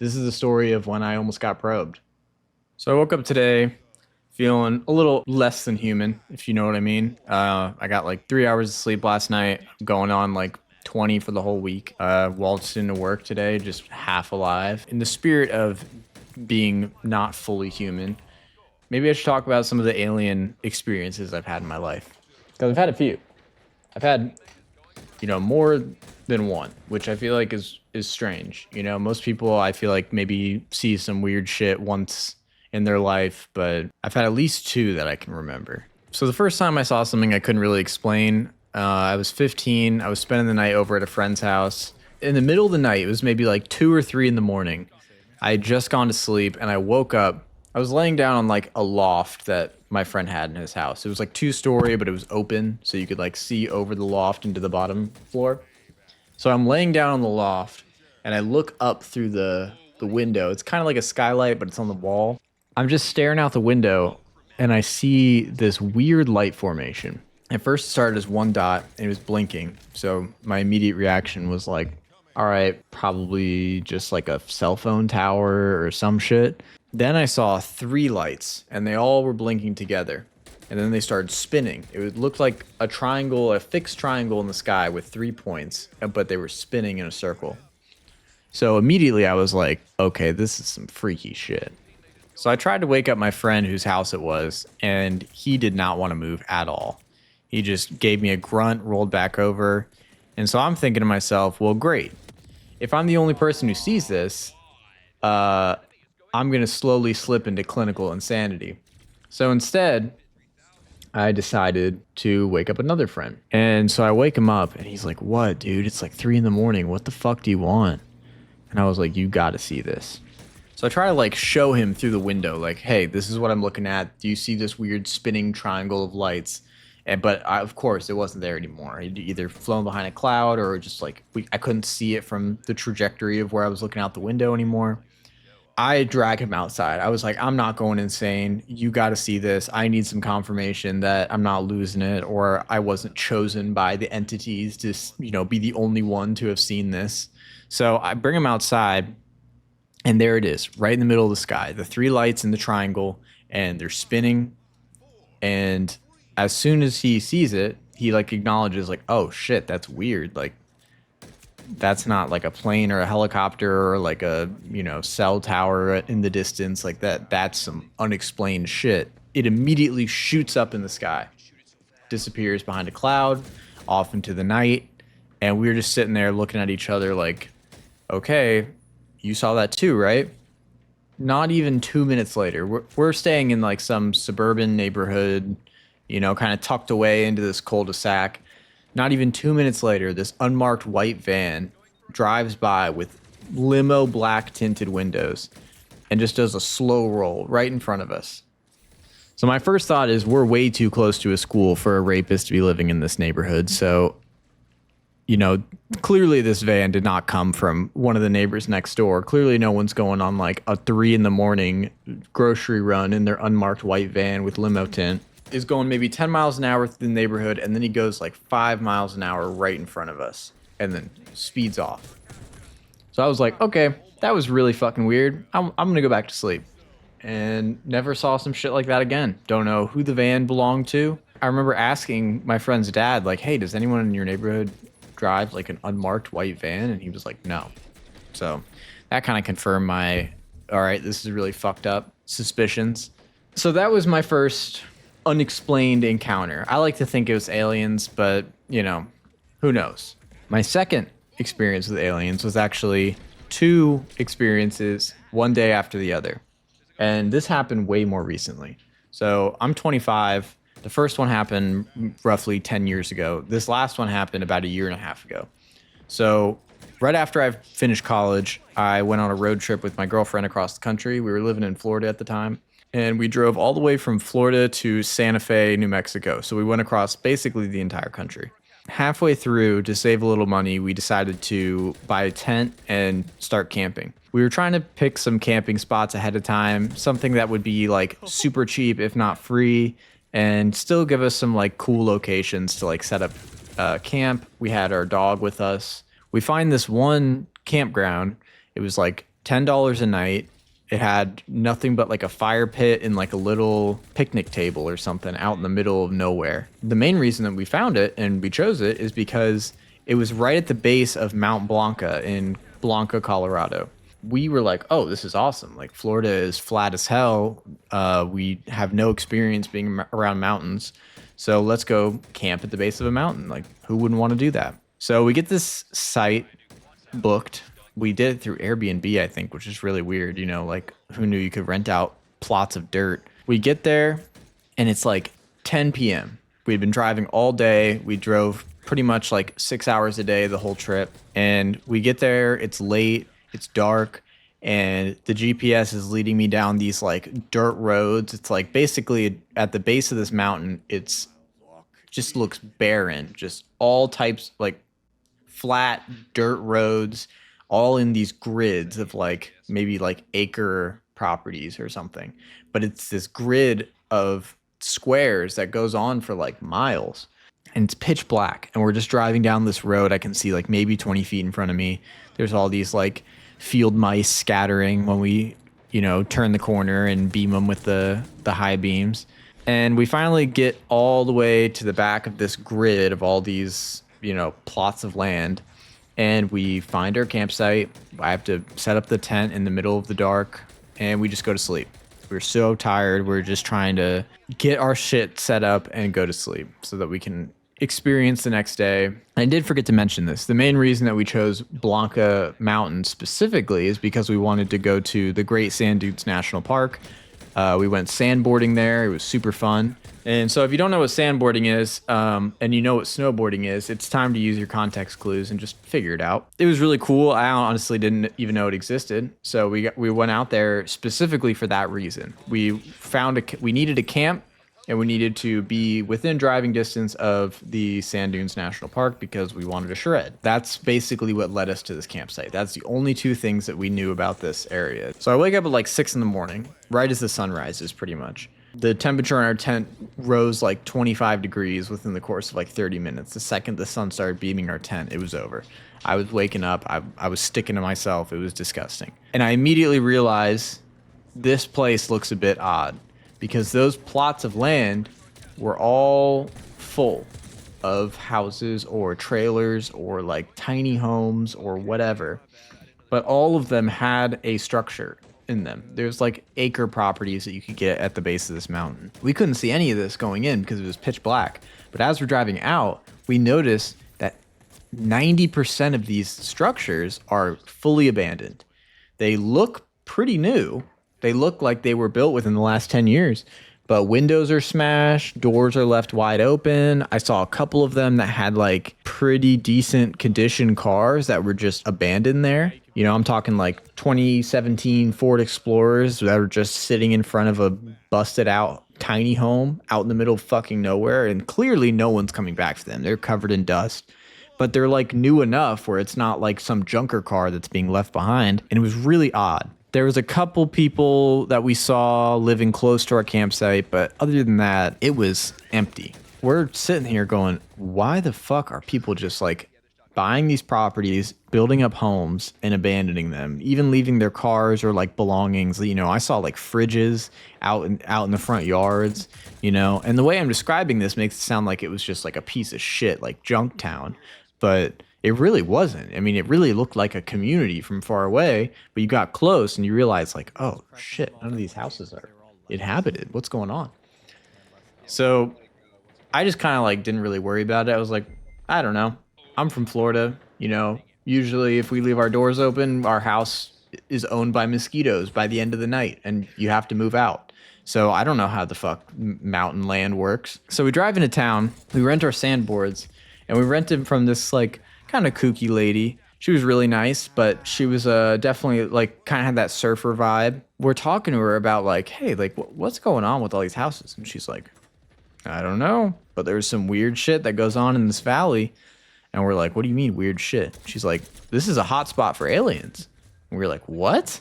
This is the story of when I almost got probed. So I woke up today feeling a little less than human, if you know what I mean. I got like 3 hours of sleep last night, going on like 20 for the whole week. Waltzed into work today, just half alive. In the spirit of being not fully human, maybe I should talk about some of the alien experiences I've had in my life. Because I've had a few. I've had more than one, which I feel like is strange. Most people I feel like maybe see some weird shit once in their life, but I've had at least two that I can remember. So the first time I saw something I couldn't really explain, I was 15. I was spending the night over at a friend's house. In the middle of the night, it was maybe like 2 or 3 in the morning. I had just gone to sleep and I woke up. I was laying down on like a loft that my friend had in his house. It was like 2 story, but it was open, so you could like see over the loft into the bottom floor. So I'm laying down on the loft and I look up through the window. It's kind of like a skylight, but it's on the wall. I'm just staring out the window and I see this weird light formation. At first it started as one dot and it was blinking. So my immediate reaction was like, all right, probably just like a cell phone tower or some shit. Then I saw three lights and they all were blinking together. And then they started spinning. It looked like a triangle, a fixed triangle in the sky with 3 points, but they were spinning in a circle. So immediately I was like, okay, this is some freaky shit. So I tried to wake up my friend whose house it was, and he did not want to move at all. He just gave me a grunt, rolled back over. And so I'm thinking to myself, well, great. If I'm the only person who sees this, I'm going to slowly slip into clinical insanity. So instead, I decided to wake up another friend. And so I wake him up and he's like, what, dude? It's like 3 in the morning. What the fuck do you want? And I was like, you got to see this. So I try to like show him through the window, like, hey, this is what I'm looking at. Do you see this weird spinning triangle of lights? But of course, it wasn't there anymore. It either flown behind a cloud or just like I couldn't see it from the trajectory of where I was looking out the window anymore. I drag him outside. I was like, I'm not going insane. You got to see this. I need some confirmation that I'm not losing it or I wasn't chosen by the entities to, be the only one to have seen this. So I bring him outside and there it is, right in the middle of the sky. The three lights in the triangle and they're spinning. And as soon as he sees it, he like acknowledges like, oh shit, that's weird. Like, that's not like a plane or a helicopter or like a cell tower in the distance like that. That's some unexplained shit. It immediately shoots up in the sky, disappears behind a cloud, off into the night, and we were just sitting there looking at each other like, okay, you saw that too, right? Not even 2 minutes later, we're staying in like some suburban neighborhood, kind of tucked away into this cul-de-sac. Not even 2 minutes later, this unmarked white van drives by with limo black tinted windows and just does a slow roll right in front of us. So my first thought is we're way too close to a school for a rapist to be living in this neighborhood. So, clearly this van did not come from one of the neighbors next door. Clearly no one's going on like a 3 in the morning grocery run in their unmarked white van with limo tint. Is going maybe 10 miles an hour through the neighborhood, and then he goes like 5 miles an hour right in front of us, and then speeds off. So I was like, okay, that was really fucking weird. I'm gonna go back to sleep. And never saw some shit like that again. Don't know who the van belonged to. I remember asking my friend's dad, like, hey, does anyone in your neighborhood drive like an unmarked white van? And he was like, no. So that kind of confirmed my, all right, this is really fucked up suspicions. So that was my first unexplained encounter. I like to think it was aliens, but who knows? My second experience with aliens was actually two experiences one day after the other. And this happened way more recently. So I'm 25. The first one happened roughly 10 years ago. This last one happened about a year and a half ago. So right after I finished college, I went on a road trip with my girlfriend across the country. We were living in Florida at the time. And we drove all the way from Florida to Santa Fe, New Mexico. So we went across basically the entire country. Halfway through, to save a little money, we decided to buy a tent and start camping. We were trying to pick some camping spots ahead of time, something that would be like super cheap, if not free, and still give us some like cool locations to like set up camp. We had our dog with us. We find this one campground. It was like $10 a night. It had nothing but like a fire pit and like a little picnic table or something out in the middle of nowhere. The main reason that we found it and we chose it is because it was right at the base of Mount Blanca in Blanca, Colorado. We were like, oh, this is awesome. Like, Florida is flat as hell. We have no experience being around mountains. So let's go camp at the base of a mountain. Like, who wouldn't want to do that? So we get this site booked. We did it through Airbnb, I think, which is really weird. You know, like, who knew you could rent out plots of dirt? We get there and it's like 10 p.m. We'd been driving all day. We drove pretty much like 6 hours a day the whole trip. And we get there, it's late, it's dark, and the GPS is leading me down these like dirt roads. It's like basically at the base of this mountain, it's just looks barren, just all types like flat dirt roads, all in these grids of like maybe like acre properties or something. But it's this grid of squares that goes on for like miles. And it's pitch black. And we're just driving down this road. I can see like maybe 20 feet in front of me. There's all these like field mice scattering when we, you know, turn the corner and beam them with the high beams. And we finally get all the way to the back of this grid of all these, you know, plots of land. And we find our campsite. I have to set up the tent in the middle of the dark, and we just go to sleep. We're so tired. We're just trying to get our shit set up and go to sleep so that we can experience the next day. I did forget to mention this. The main reason that we chose Blanca Mountain specifically is because we wanted to go to the Great Sand Dunes National Park. We went sandboarding there. It was super fun. And so if you don't know what sandboarding is, and you know what snowboarding is, it's time to use your context clues and just figure it out. It was really cool. I honestly didn't even know it existed. So we went out there specifically for that reason. We needed a camp, and we needed to be within driving distance of the Sand Dunes National Park because we wanted to shred. That's basically what led us to this campsite. That's the only two things that we knew about this area. So I wake up at like 6 in the morning, right as the sun rises pretty much. The temperature in our tent rose like 25 degrees within the course of like 30 minutes. The second the sun started beaming our tent, it was over. I was waking up. I was sticking to myself. It was disgusting. And I immediately realized this place looks a bit odd because those plots of land were all full of houses or trailers or like tiny homes or whatever. But all of them had a structure in them. There's like acre properties that you could get at the base of this mountain. We couldn't see any of this going in because it was pitch black. But as we're driving out, we noticed that 90% of these structures are fully abandoned. They look pretty new. They look like they were built within the last 10 years. But windows are smashed, doors are left wide open. I saw a couple of them that had like pretty decent condition cars that were just abandoned there. You know, I'm talking like 2017 Ford Explorers that were just sitting in front of a busted out tiny home out in the middle of fucking nowhere. And clearly no one's coming back for them. They're covered in dust. But they're like new enough where it's not like some junker car that's being left behind. And it was really odd. There was a couple people that we saw living close to our campsite, but other than that, it was empty. We're sitting here going, why the fuck are people just like buying these properties, building up homes and abandoning them, even leaving their cars or like belongings? You know, I saw like fridges out in the front yards, you know, and the way I'm describing this makes it sound like it was just like a piece of shit, like junk town, but it really wasn't. I mean, it really looked like a community from far away, but you got close and you realize like, oh shit, none of these houses are inhabited. What's going on? So I just kind of like didn't really worry about it. I was like, I don't know. I'm from Florida. You know, usually if we leave our doors open, our house is owned by mosquitoes by the end of the night and you have to move out. So I don't know how the fuck mountain land works. So we drive into town, we rent our sandboards, and we rented from this like kind of kooky lady. She was really nice, but she was definitely like kind of had that surfer vibe. We're talking to her about like, hey, like what's going on with all these houses? And she's like, I don't know, but there's some weird shit that goes on in this valley. And we're like, what do you mean weird shit? She's like, this is a hot spot for aliens. And we're like, what?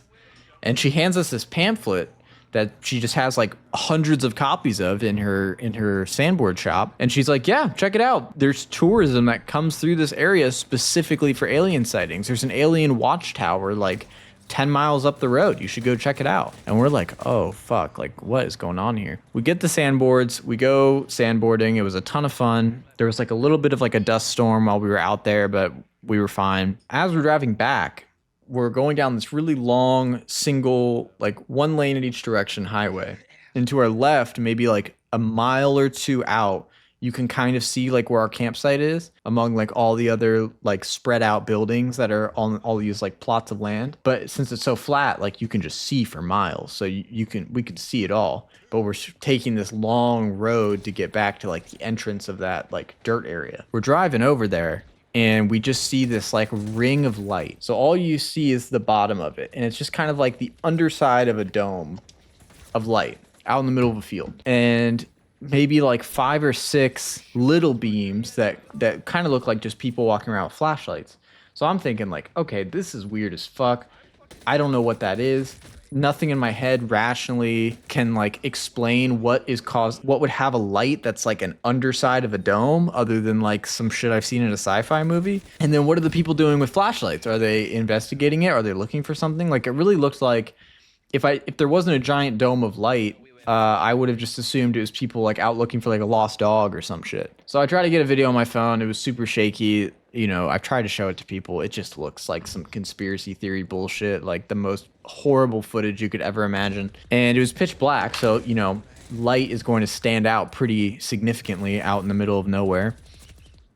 And she hands us this pamphlet that she just has like hundreds of copies of in her sandboard shop. And she's like, yeah, check it out. There's tourism that comes through this area specifically for alien sightings. There's an alien watchtower like 10 miles up the road. You should go check it out. And we're like, oh, fuck. Like, what is going on here? We get the sandboards. We go sandboarding. It was a ton of fun. There was like a little bit of like a dust storm while we were out there, but we were fine. As we're driving back, we're going down this really long, single, like one lane in each direction highway. And to our left, maybe like a mile or two out, you can kind of see like where our campsite is among like all the other like spread out buildings that are on all these like plots of land. But since it's so flat, like you can just see for miles. So we could see it all. But we're taking this long road to get back to like the entrance of that like dirt area. We're driving over there and we just see this like ring of light. So all you see is the bottom of it. And it's just kind of like the underside of a dome of light out in the middle of a field. And maybe like 5 or 6 little beams that kind of look like just people walking around with flashlights. So I'm thinking like, okay, this is weird as fuck. I don't know what that is. Nothing in my head rationally can like explain what would have a light that's like an underside of a dome other than like some shit I've seen in a sci-fi movie. And then what are the people doing with flashlights? Are they investigating it? Are they looking for something? Like it really looked like if there wasn't a giant dome of light, I would have just assumed it was people like out looking for like a lost dog or some shit. So I tried to get a video on my phone. It was super shaky. You know, I tried to show it to people. It just looks like some conspiracy theory bullshit, like the most horrible footage you could ever imagine. And it was pitch black. So, you know, light is going to stand out pretty significantly out in the middle of nowhere.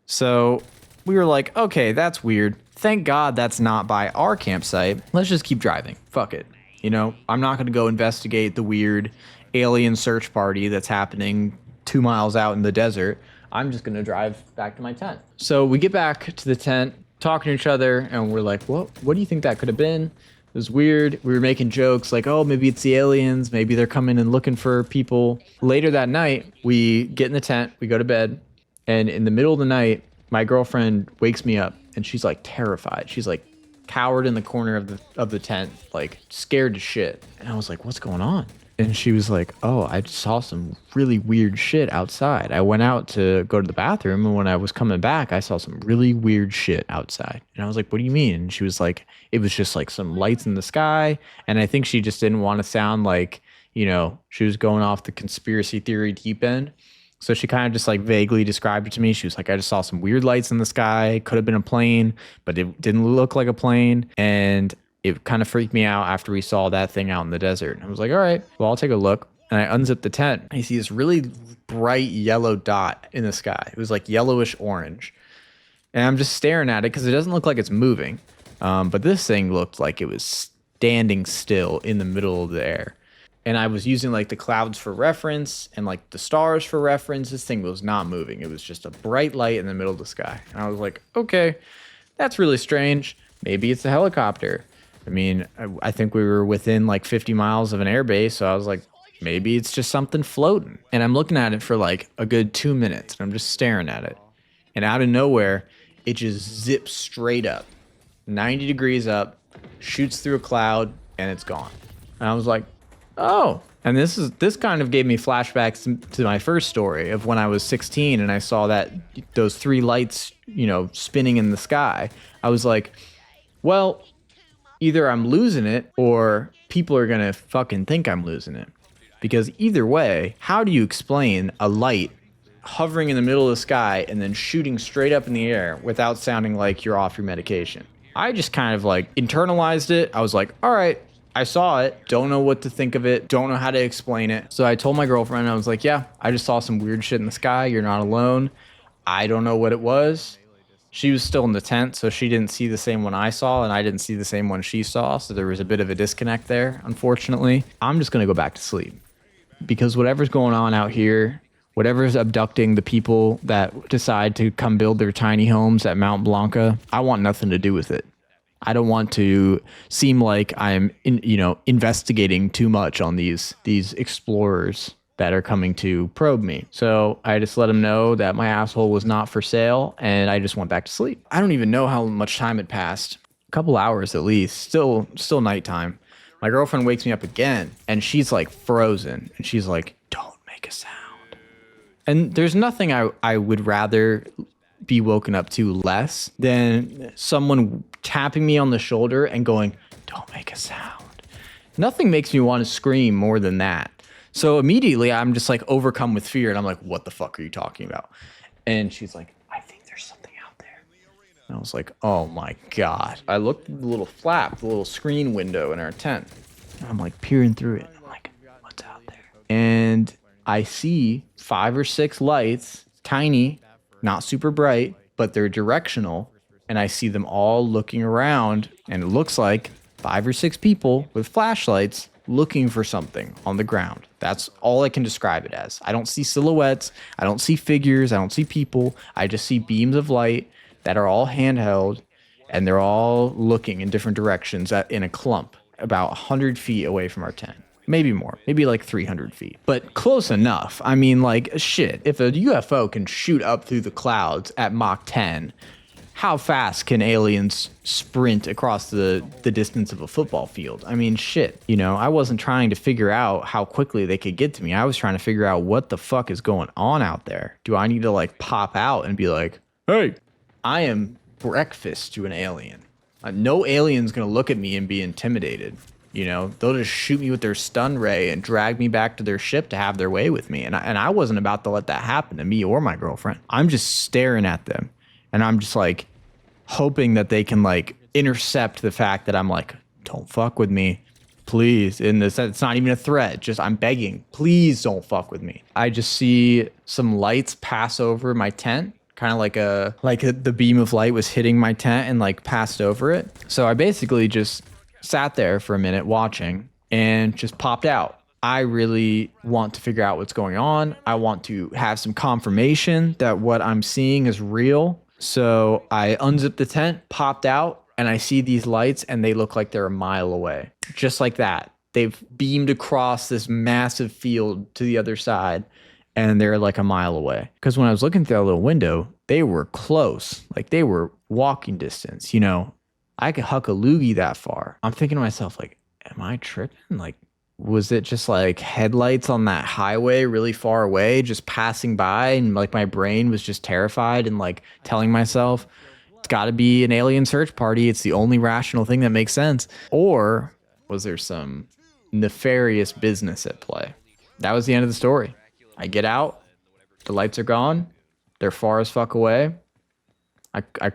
So we were like, okay, that's weird. Thank God that's not by our campsite. Let's just keep driving. Fuck it. You know, I'm not going to go investigate the weird alien search party that's happening 2 miles out in the desert. I'm just going to drive back to my tent. So we get back to the tent, talking to each other, and we're like, what do you think that could have been? It was weird. We were making jokes like, oh, maybe it's the aliens. Maybe they're coming and looking for people. Later that night, we get in the tent, we go to bed, and in the middle of the night, my girlfriend wakes me up, and she's like terrified. She's like cowered in the corner of the tent, like scared to shit. And I was like, what's going on? And she was like, oh, I just saw some really weird shit outside. I went out to go to the bathroom, and when I was coming back, I saw some really weird shit outside. And I was like, what do you mean? And she was like, it was just like some lights in the sky. And I think she just didn't want to sound like, you know, she was going off the conspiracy theory deep end. So she kind of just like vaguely described it to me. She was like, I just saw some weird lights in the sky. Could have been a plane, but it didn't look like a plane. And it kind of freaked me out after we saw that thing out in the desert. I was like, all right, well, I'll take a look. And I unzipped the tent. I see this really bright yellow dot in the sky. It was like yellowish orange. And I'm just staring at it because it doesn't look like it's moving. But this thing looked like it was standing still in the middle of the air. And I was using like the clouds for reference and like the stars for reference. This thing was not moving. It was just a bright light in the middle of the sky. And I was like, okay, that's really strange. Maybe it's a helicopter. I mean, I think we were within like 50 miles of an airbase. So I was like, maybe it's just something floating. And I'm looking at it for like a good 2 minutes. And I'm just staring at it. And out of nowhere, it just zips straight up, 90 degrees up, shoots through a cloud, and it's gone. And I was like, oh. And this kind of gave me flashbacks to my first story of when I was 16 and I saw those 3 lights, you know, spinning in the sky. I was like, well, either I'm losing it or people are going to fucking think I'm losing it. Because either way, how do you explain a light hovering in the middle of the sky and then shooting straight up in the air without sounding like you're off your medication? I just kind of like internalized it. I was like, all right, I saw it. Don't know what to think of it. Don't know how to explain it. So I told my girlfriend, I was like, yeah, I just saw some weird shit in the sky. You're not alone. I don't know what it was. She was still in the tent, so she didn't see the same one I saw, and I didn't see the same one she saw. So there was a bit of a disconnect there, unfortunately. I'm just going to go back to sleep because whatever's going on out here, whatever's abducting the people that decide to come build their tiny homes at Mount Blanca, I want nothing to do with it. I don't want to seem like I'm investigating too much on these explorers that are coming to probe me. So I just let them know that my asshole was not for sale, and I just went back to sleep. I don't even know how much time had passed. A couple hours at least. Still nighttime. My girlfriend wakes me up again, and she's like frozen, and she's like, "Don't make a sound." And there's nothing I would rather be woken up to less than someone tapping me on the shoulder and going, don't make a sound. Nothing makes me want to scream more than that. So immediately I'm just like overcome with fear and I'm like, what the fuck are you talking about? And she's like, I think there's something out there. And I was like, oh my God. I looked at the little flap, the little screen window in our tent. And I'm like peering through it. I'm like, what's out there? And I see 5 or 6 lights, tiny, not super bright, but they're directional. And I see them all looking around, and it looks like 5 or 6 people with flashlights looking for something on the ground. That's all I can describe it as. I don't see silhouettes. I don't see figures. I don't see people. I just see beams of light that are all handheld, and they're all looking in different directions in a clump about 100 feet away from our tent. Maybe more, maybe like 300 feet, but close enough. I mean, like, shit, if a UFO can shoot up through the clouds at Mach 10, how fast can aliens sprint across the distance of a football field? I mean, shit, you know, I wasn't trying to figure out how quickly they could get to me. I was trying to figure out what the fuck is going on out there. Do I need to like pop out and be like, hey, I am breakfast to an alien. No alien's gonna look at me and be intimidated. You know, they'll just shoot me with their stun ray and drag me back to their ship to have their way with me. And I wasn't about to let that happen to me or my girlfriend. I'm just staring at them. And I'm just like hoping that they can like intercept the fact that I'm like, don't fuck with me, please. In this, it's not even a threat. Just I'm begging, please don't fuck with me. I just see some lights pass over my tent, kind of like the beam of light was hitting my tent and like passed over it. So I basically just sat there for a minute watching and just popped out. I really want to figure out what's going on. I want to have some confirmation that what I'm seeing is real. So I unzipped the tent, popped out, and I see these lights and they look like they're a mile away. Just like that. They've beamed across this massive field to the other side and they're like a mile away. Because when I was looking through that little window, they were close. Like they were walking distance, you know. I could huck a loogie that far. I'm thinking to myself, like, am I tripping? Like, was it just like headlights on that highway really far away, just passing by? And like my brain was just terrified and like telling myself, it's got to be an alien search party. It's the only rational thing that makes sense. Or was there some nefarious business at play? That was the end of the story. I get out. The lights are gone. They're far as fuck away. I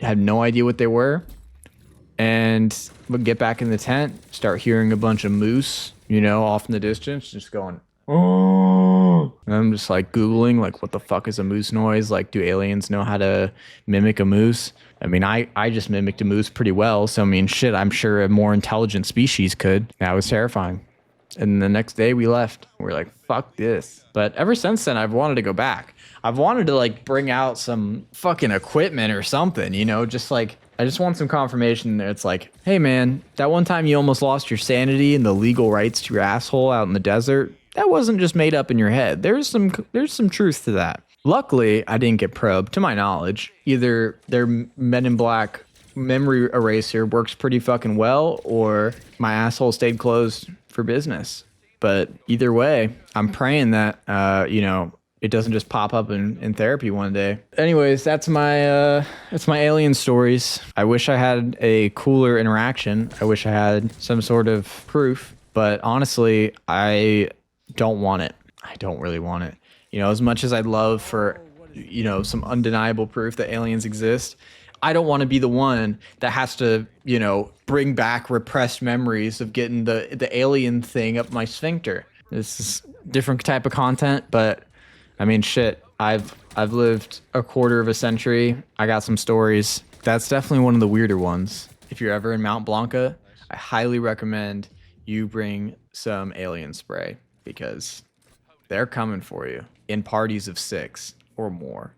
had no idea what they were. And we'll get back in the tent, start hearing a bunch of moose, you know, off in the distance, just going, oh. And I'm just like Googling, like, what the fuck is a moose noise? Like, do aliens know how to mimic a moose? I mean, I just mimicked a moose pretty well. So, I mean, shit, I'm sure a more intelligent species could. That was terrifying. And the next day we left. We're like, fuck this. But ever since then, I've wanted to go back. I've wanted to like bring out some fucking equipment or something, you know, just like, I just want some confirmation that it's like, hey man, that one time you almost lost your sanity and the legal rights to your asshole out in the desert, that wasn't just made up in your head. There's some truth to that. Luckily, I didn't get probed, to my knowledge. Either their Men in Black memory eraser works pretty fucking well, or my asshole stayed closed for business. But either way, I'm praying that, you know, it doesn't just pop up in therapy one day. Anyways, that's my alien stories. I wish I had a cooler interaction. I wish I had some sort of proof, but honestly, I don't want it. I don't really want it. You know, as much as I'd love for, you know, some undeniable proof that aliens exist, I don't want to be the one that has to, you know, bring back repressed memories of getting the alien thing up my sphincter. This is different type of content, but I mean, shit, I've lived a quarter of a century. I got some stories. That's definitely one of the weirder ones. If you're ever in Mount Blanca, I highly recommend you bring some alien spray because they're coming for you in parties of 6 or more.